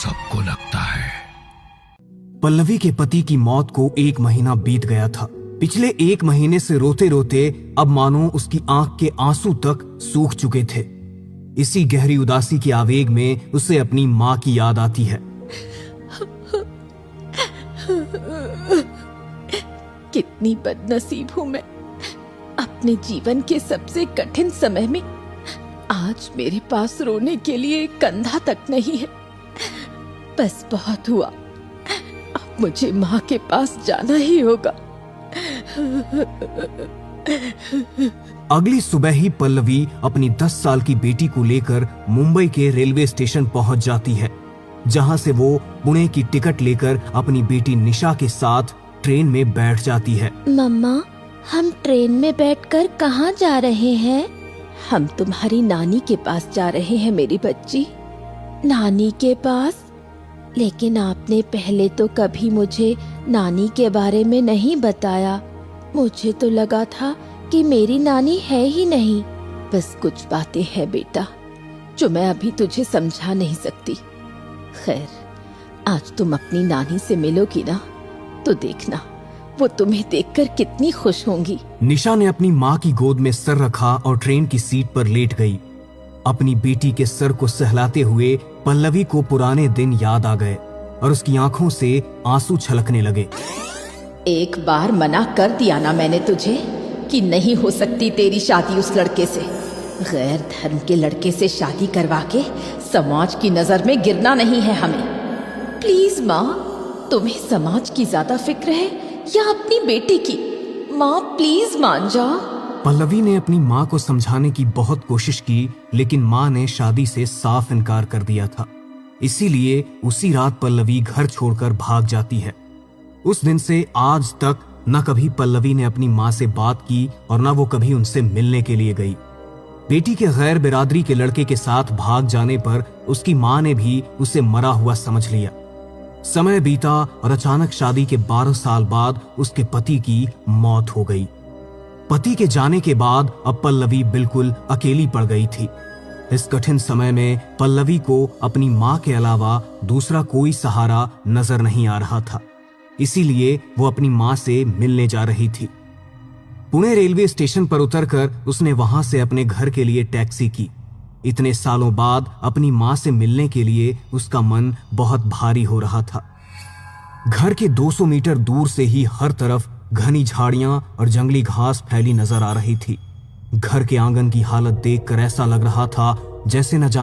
सबको लगता है। पल्लवी के पति की मौत को 1 महीना बीत गया था। पिछले 1 महीने से रोते रोते अब मानो उसकी आंख के आंसू तक सूख चुके थे। इसी गहरी उदासी के आवेग में उसे अपनी माँ की याद आती है। कितनी बदनसीब हूं मैं। अपने जीवन के सबसे कठिन समय में आज मेरे पास रोने के लिए एक कंधा तक नहीं है। बस बहुत हुआ, अब मुझे माँ के पास जाना ही होगा। अगली सुबह ही पल्लवी अपनी 10 साल की बेटी को लेकर मुंबई के रेलवे स्टेशन पहुंच जाती है, जहां से वो पुणे की टिकट लेकर अपनी बेटी निशा के साथ ट्रेन में बैठ जाती है। मम्मा, हम ट्रेन में बैठकर कहाँ जा रहे हैं? हम तुम्हारी नानी के पास जा रहे हैं मेरी बच्ची। नानी के पास? लेकिन आपने पहले तो कभी मुझे नानी के बारे में नहीं बताया। मुझे तो लगा था कि मेरी नानी है ही नहीं। बस कुछ बातें हैं बेटा जो मैं अभी तुझे समझा नहीं सकती। खैर, आज तुम अपनी नानी से मिलोगी ना, तो देखना वो तुम्हें देखकर कितनी खुश होंगी। निशा ने अपनी माँ की गोद में सर रखा और ट्रेन की सीट पर लेट गई। अपनी बेटी के सर को सहलाते हुए पल्लवी को पुराने दिन याद आ गए और उसकी आंखों से आंसू छलकने लगे। एक बार मना कर दिया ना मैंने तुझे कि नहीं हो सकती तेरी शादी उस लड़के से। गैर धर्म के लड़के से शादी करवा के समाज की नजर में गिरना नहीं है हमें। प्लीज माँ, तुम्हें समाज की ज्यादा फिक्र है या अपनी बेटी की? माँ प्लीज मान जाओ। पल्लवी ने अपनी माँ को समझाने की बहुत कोशिश की, लेकिन माँ ने शादी से साफ इनकार कर दिया था। इसीलिए उसी रात पल्लवी घर छोड़कर भाग जाती है। उस दिन से आज तक न कभी पल्लवी ने अपनी माँ से बात की और न वो कभी उनसे मिलने के लिए गई। बेटी के गैर बिरादरी के लड़के के साथ भाग जाने पर उसकी माँ ने भी उसे मरा हुआ समझ लिया। समय बीता और अचानक शादी के 12 साल बाद उसके पति की मौत हो गई। पति के जाने के बाद अब पल्लवी बिल्कुल अकेली पड़ गई थी। इस कठिन समय में पल्लवी को अपनी माँ के अलावा दूसरा कोई सहारा नजर नहीं आ रहा था। इसीलिए वो अपनी माँ से मिलने जा रही थी। पुणे रेलवे स्टेशन पर उतरकर उसने वहां से अपने घर के लिए टैक्सी की। इतने सालों बाद अपनी माँ से मिलने के लिए उसका मन बहुत भारी हो रहा था। घर के 200 मीटर दूर से ही हर तरफ घनी झाड़ियां और जंगली घास फैली नजर आ रही थी। घर के आंगन की हालत देखकर ऐसा लग रहा था जैसे न